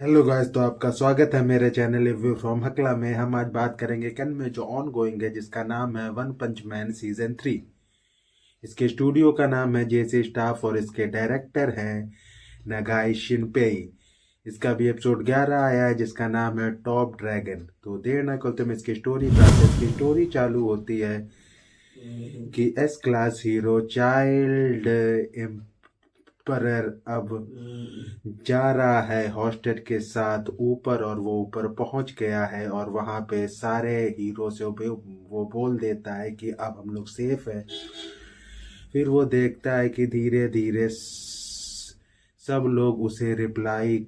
Hello guys, तो आपका स्वागत है मेरे चैनल रिव्यू फ्रॉम हकला में। हम आज बात करेंगे कन में जो ऑन गोइंग है, जिसका नाम है वन पंच मैन सीजन 3। इसके स्टूडियो का नाम है जेसी स्टाफ और इसके डायरेक्टर हैं नगाई शिनपेई। इसका भी एपिसोड 11 आया है जिसका नाम है टॉप ड्रैगन। तो देर न करते हम इसकी स्टोरी पर आते हैं। इसकी स्टोरी चालू होती है कि एस क्लास हीरो चाइल्ड पर अब जा रहा है हॉस्टल के साथ ऊपर, और वो ऊपर पहुंच गया है और वहां पे सारे हीरो से वो बोल देता है कि अब हम लोग सेफ है। फिर वो देखता है कि धीरे धीरे सब लोग उसे रिप्लाई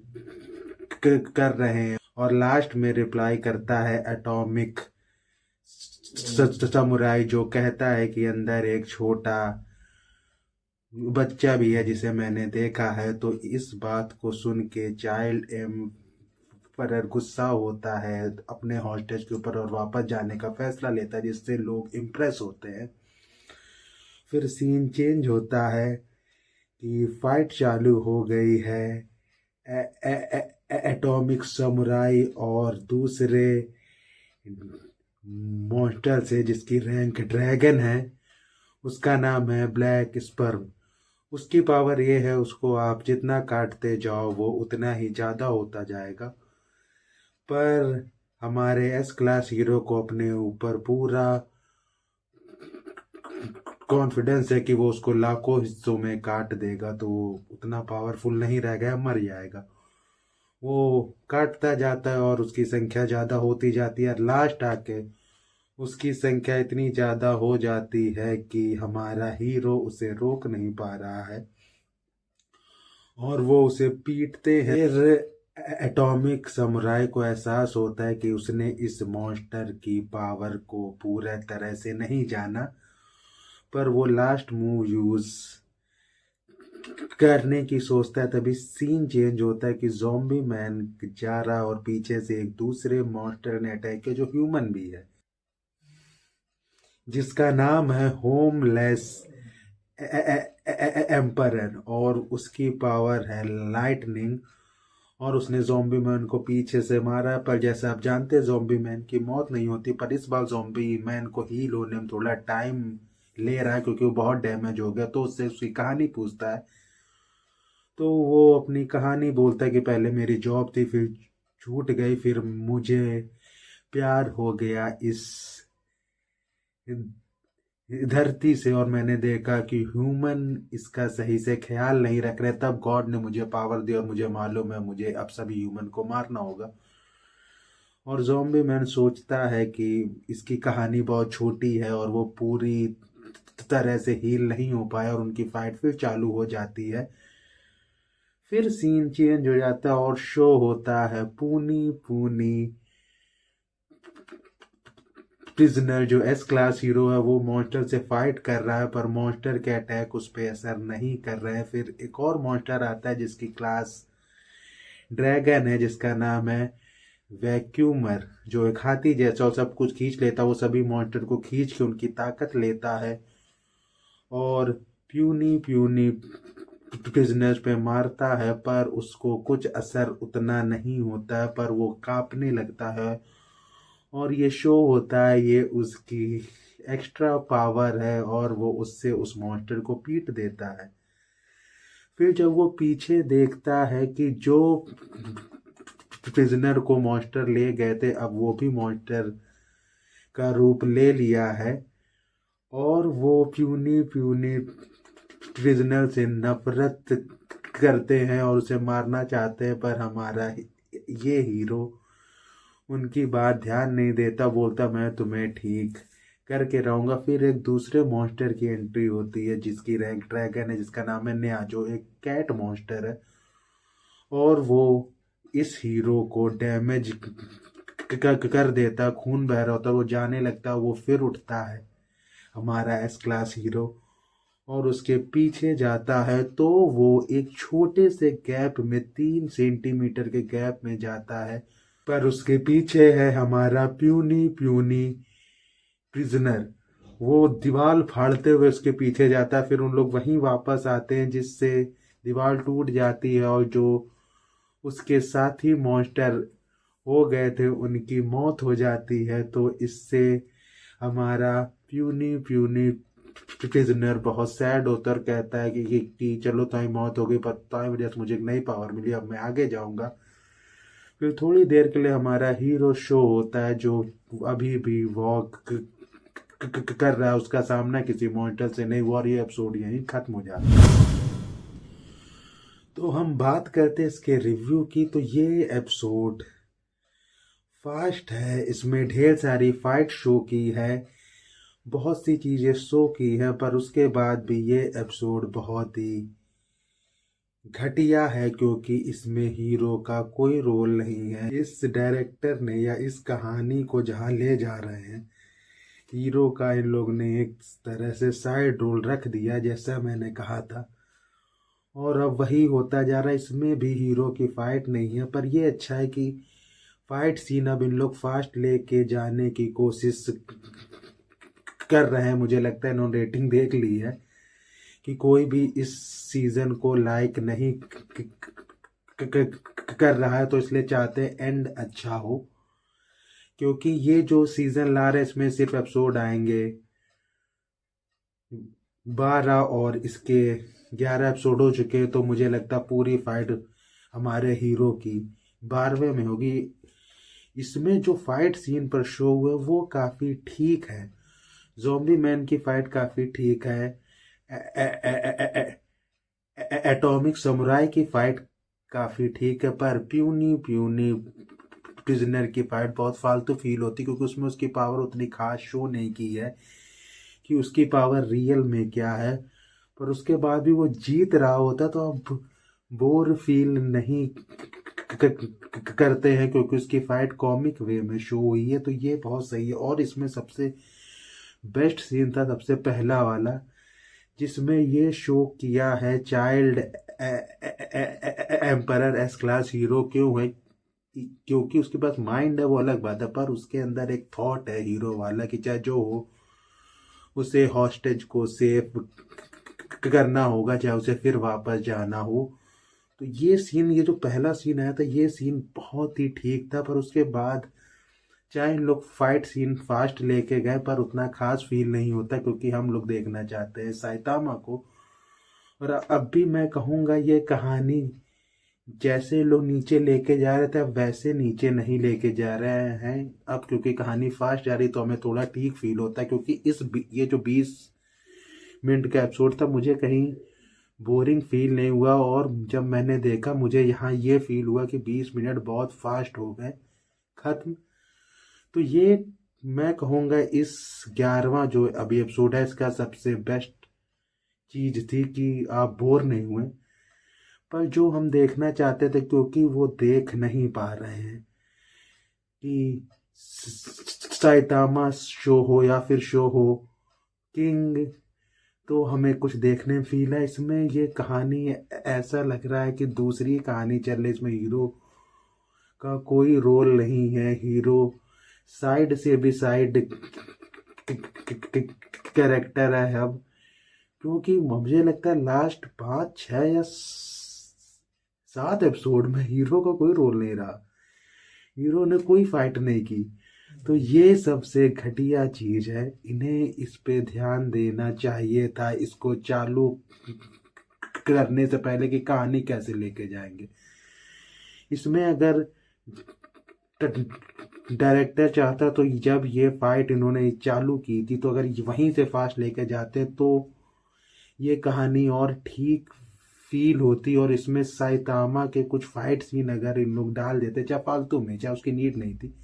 कर रहे हैं, और लास्ट में रिप्लाई करता है एटॉमिक समुराई, जो कहता है कि अंदर एक छोटा बच्चा भी है जिसे मैंने देखा है। तो इस बात को सुन के चाइल्ड एम पर गुस्सा होता है अपने हॉस्टेज के ऊपर और वापस जाने का फैसला लेता है, जिससे लोग इम्प्रेस होते हैं। फिर सीन चेंज होता है कि फाइट चालू हो गई है एटॉमिक समुराई और दूसरे मॉन्स्टर से, जिसकी रैंक ड्रैगन है। उसका नाम है ब्लैक स्पर्म। उसकी पावर ये है, उसको आप जितना काटते जाओ वो उतना ही ज़्यादा होता जाएगा। पर हमारे एस क्लास हीरो को अपने ऊपर पूरा कॉन्फिडेंस है कि वो उसको लाखों हिस्सों में काट देगा, तो वो उतना पावरफुल नहीं रह गया, मर जाएगा। वो काटता जाता है और उसकी संख्या ज़्यादा होती जाती है। लास्ट आके उसकी संख्या इतनी ज़्यादा हो जाती है कि हमारा हीरो उसे रोक नहीं पा रहा है और वो उसे पीटते हैं। फिर एटॉमिक समुराई को एहसास होता है कि उसने इस मॉन्स्टर की पावर को पूरा तरह से नहीं जाना, पर वो लास्ट मूव यूज करने की सोचता है। तभी सीन चेंज होता है कि ज़ॉम्बी मैन जा रहा है और पीछे से एक दूसरे मॉन्स्टर ने अटैक किया जो ह्यूमन भी है, जिसका नाम है होमलेस एम्परर, और उसकी पावर है लाइटनिंग। और उसने ज़ॉम्बी मैन को पीछे से मारा, पर जैसे आप जानते हैं ज़ॉम्बी मैन की मौत नहीं होती, पर इस बार ज़ॉम्बी मैन को हील होने में थोड़ा टाइम ले रहा है क्योंकि वो बहुत डैमेज हो गया। तो उससे उसकी कहानी पूछता है, तो वो अपनी कहानी बोलता है कि पहले मेरी जॉब थी, फिर छूट गई, फिर मुझे प्यार हो गया इस धरती से, और मैंने देखा कि ह्यूमन इसका सही से ख्याल नहीं रख रहे। तब गॉड ने मुझे पावर दी और मुझे मालूम है मुझे अब सभी ह्यूमन को मारना होगा। और ज़ॉम्बी मैन सोचता है कि इसकी कहानी बहुत छोटी है और वो पूरी तरह से हील नहीं हो पाया, और उनकी फाइट फिर चालू हो जाती है। फिर सीन चेंज हो जाता है और शो होता है पूनी पूनी प्रिजनर। जो एस क्लास हीरो है वो मॉन्स्टर से फाइट कर रहा है, पर मॉन्स्टर के अटैक उस पर असर नहीं कर रहे हैं। फिर एक और मॉन्स्टर आता है जिसकी क्लास ड्रैगन है, जिसका नाम है वैक्यूमर, जो एक हाथी जैसा और सब कुछ खींच लेता है। वो सभी मॉन्स्टर को खींच के उनकी ताकत लेता है और प्यूनी प्यूनी प्रिजनर्स पे मारता है, पर उसको कुछ असर उतना नहीं होता है, पर वो कांपने लगता है। और ये शो होता है ये उसकी एक्स्ट्रा पावर है, और वो उससे उस मॉन्स्टर को पीट देता है। फिर जब वो पीछे देखता है कि जो प्रिजनर को मॉन्स्टर ले गए थे अब वो भी मॉन्स्टर का रूप ले लिया है, और वो प्यूनी प्यूनी प्रिजनर से नफरत करते हैं और उसे मारना चाहते हैं। पर हमारा ये हीरो उनकी बात ध्यान नहीं देता, बोलता मैं तुम्हें ठीक करके रहूंगा। फिर एक दूसरे मॉन्स्टर की एंट्री होती है जिसकी रैंक ड्रैगन है, जिसका नाम है नया, जो एक कैट मॉन्स्टर है। और वो इस हीरो को डैमेज कर देता, खून बह रहा होता, वो जाने लगता, वो फिर उठता है हमारा एस क्लास हीरो और उसके पीछे जाता है। तो वो एक छोटे से गैप में 3 सेंटीमीटर के गैप में जाता है, पर उसके पीछे है हमारा प्यूनी प्यूनी प्रिजनर। वो दीवार फाड़ते हुए उसके पीछे जाता है। फिर उन लोग वहीं वापस आते हैं जिससे दीवार टूट जाती है, और जो उसके साथी मॉन्स्टर हो गए थे उनकी मौत हो जाती है। तो इससे हमारा प्यूनी प्यूनी प्रिजनर बहुत सैड होता है और कहता है कि चलो तुम्हारी मौत हो गई पर तुम्हारी वजह से मुझे एक नई पावर मिली, अब मैं आगे जाऊंगा। फिर थोड़ी देर के लिए हमारा हीरो शो होता है जो अभी भी वॉक कर रहा है उसका सामना किसी मॉनिटर से नहीं हुआ और ये एपिसोड यहीं खत्म हो जाता है। तो हम बात करते हैं इसके रिव्यू की। तो ये एपिसोड फास्ट है, इसमें ढेर सारी फाइट शो की है, बहुत सी चीजें शो की है, पर उसके बाद भी ये एपिसोड बहुत ही घटिया है क्योंकि इसमें हीरो का कोई रोल नहीं है। इस डायरेक्टर ने या इस कहानी को जहाँ ले जा रहे हैं, हीरो का इन लोग ने एक तरह से साइड रोल रख दिया जैसा मैंने कहा था, और अब वही होता जा रहा है। इसमें भी हीरो की फाइट नहीं है, पर ये अच्छा है कि फाइट सीन अब इन लोग फास्ट लेके जाने की कोशिश कर रहे हैं। मुझे लगता है इन्होंने रेटिंग देख ली है कि कोई भी इस सीजन को लाइक नहीं कर रहा है, तो इसलिए चाहते हैं एंड अच्छा हो। क्योंकि ये जो सीजन ला रहे हैं इसमें सिर्फ एपिसोड आएंगे 12 और इसके 11 एपिसोड हो चुके हैं, तो मुझे लगता पूरी फाइट हमारे हीरो की 12वें में होगी। इसमें जो फाइट सीन पर शो हुए वो काफी ठीक है। ज़ॉम्बी मैन की फाइट काफी ठीक है। एटॉमिक समुराई की फाइट काफी ठीक है, पर प्यूनी प्यूनी प्रिजनर की फाइट बहुत फालतू फील होती क्योंकि उसमें उसकी पावर उतनी खास शो नहीं की है कि उसकी पावर रियल में क्या है। पर उसके बाद भी वो जीत रहा होता तो अब बोर फील नहीं करते हैं क्योंकि उसकी फाइट कॉमिक वे में शो हुई है। तो ये बहुत सही है। और इसमें सबसे बेस्ट सीन था सबसे पहला वाला जिसमें ये शो किया है child emperor S class hero क्यों है, क्योंकि उसके पास माइंड है वो अलग बात है, पर उसके अंदर एक थॉट है हीरो वाला कि चाहे जो हो उसे हॉस्टेज को सेफ करना होगा, चाहे उसे फिर वापस जाना हो। तो ये सीन, ये जो पहला सीन आया था ये सीन बहुत ही ठीक था, पर उसके बाद चाहे इन लोग फाइट सीन फास्ट लेके गए पर उतना खास फील नहीं होता क्योंकि हम लोग देखना चाहते हैं साइतामा को। और अब भी मैं कहूँगा ये कहानी जैसे लोग नीचे लेके जा रहे थे अब वैसे नीचे नहीं लेके जा रहे हैं। अब क्योंकि कहानी फास्ट जा रही तो हमें थोड़ा ठीक फील होता है क्योंकि ये जो 20 मिनट का एपिसोड था मुझे कहीं बोरिंग फील नहीं हुआ। और जब मैंने देखा मुझे यहाँ ये फील हुआ कि 20 मिनट बहुत फास्ट हो गए खत्म। तो ये मैं कहूँगा इस 11वां जो अभी एपिसोड है इसका सबसे बेस्ट चीज थी कि आप बोर नहीं हुए। पर जो हम देखना चाहते थे क्योंकि वो देख नहीं पा रहे हैं कि साइतामा शो हो या फिर शो हो किंग, तो हमें कुछ देखने में फील है। इसमें ये कहानी ऐसा लग रहा है कि दूसरी कहानी चल रही, इसमें हीरो का कोई रोल नहीं है, हीरो साइड से भी साइड कैरेक्टर है अब। क्योंकि मुझे लगता है लास्ट 5 6 या 7 एपिसोड में हीरो का कोई रोल नहीं रहा, हीरो ने कोई फाइट नहीं की। तो ये सबसे घटिया चीज है, इन्हें इस पे ध्यान देना चाहिए था इसको चालू करने से पहले कि कहानी कैसे लेके जाएंगे। इसमें अगर डायरेक्टर चाहता तो जब ये फाइट इन्होंने चालू की थी तो अगर वहीं से फास्ट लेके जाते तो ये कहानी और ठीक फील होती। और इसमें साइतामा के कुछ फाइट सीन अगर इन लोग डाल देते चाहे फालतू में चाहे उसकी नीड नहीं थी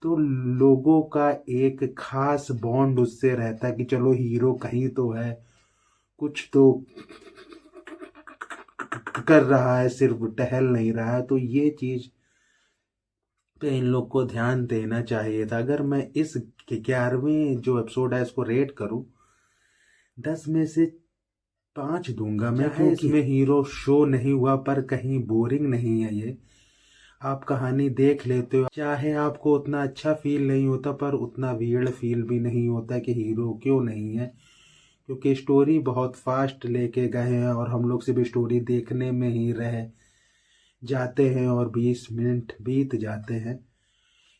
तो लोगों का एक खास बॉन्ड उससे रहता कि चलो हीरो कहीं तो है, कुछ तो कर रहा है, सिर्फ टहल नहीं रहा है। तो ये चीज पे इन लोग को ध्यान देना चाहिए था। अगर मैं इस 11वें जो एपिसोड है इसको रेट करूं 10 में से 5 दूंगा मैं, क्योंकि इसमें हीरो शो नहीं हुआ पर कहीं बोरिंग नहीं है। ये आप कहानी देख लेते हो चाहे आपको उतना अच्छा फील नहीं होता पर उतना वियर्ड फील भी नहीं होता कि हीरो क्यों नहीं है, क्योंकि स्टोरी बहुत फास्ट लेके गए हैं और हम लोग सिर्फ स्टोरी देखने में ही रहे जाते हैं और 20 मिनट बीत जाते हैं।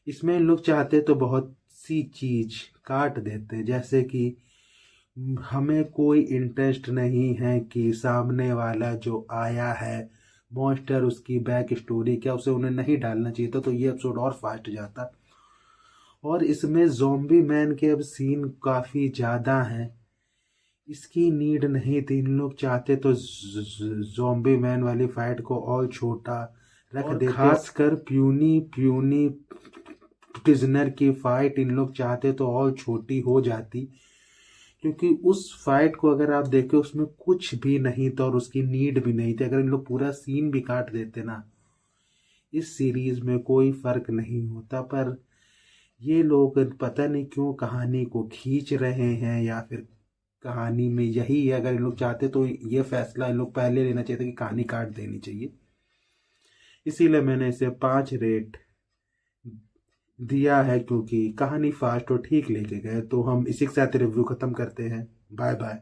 इसमें इन लोग चाहते तो बहुत सी चीज काट देते, जैसे कि हमें कोई इंटरेस्ट नहीं है कि सामने वाला जो आया है मॉन्स्टर, उसकी बैक स्टोरी क्या, उसे उन्हें नहीं डालना चाहिए था, तो ये एपिसोड और फास्ट जाता। और इसमें ज़ॉम्बी मैन के अब सीन काफ़ी ज़्यादा हैं, इसकी नीड नहीं थी। इन लोग चाहते तो ज़ॉम्बी मैन वाली फाइट को और छोटा रख देते, खासकर प्यूनी प्यूनी प्रिजनर की फाइट इन लोग चाहते तो और छोटी हो जाती, क्योंकि उस फाइट को अगर आप देखें उसमें कुछ भी नहीं था और उसकी नीड भी नहीं थी। अगर इन लोग पूरा सीन भी काट देते ना, इस सीरीज में कोई फर्क नहीं होता। पर ये लोग पता नहीं क्यों कहानी को खींच रहे हैं, या फिर कहानी में यही है। अगर इन लोग चाहते तो ये फैसला इन लोग पहले लेना चाहिए था कि कहानी काट देनी चाहिए। इसीलिए मैंने इसे 5 रेट दिया है, क्योंकि कहानी फास्ट और ठीक लेके गए। तो हम इसी के साथ रिव्यू खत्म करते हैं। Bye bye.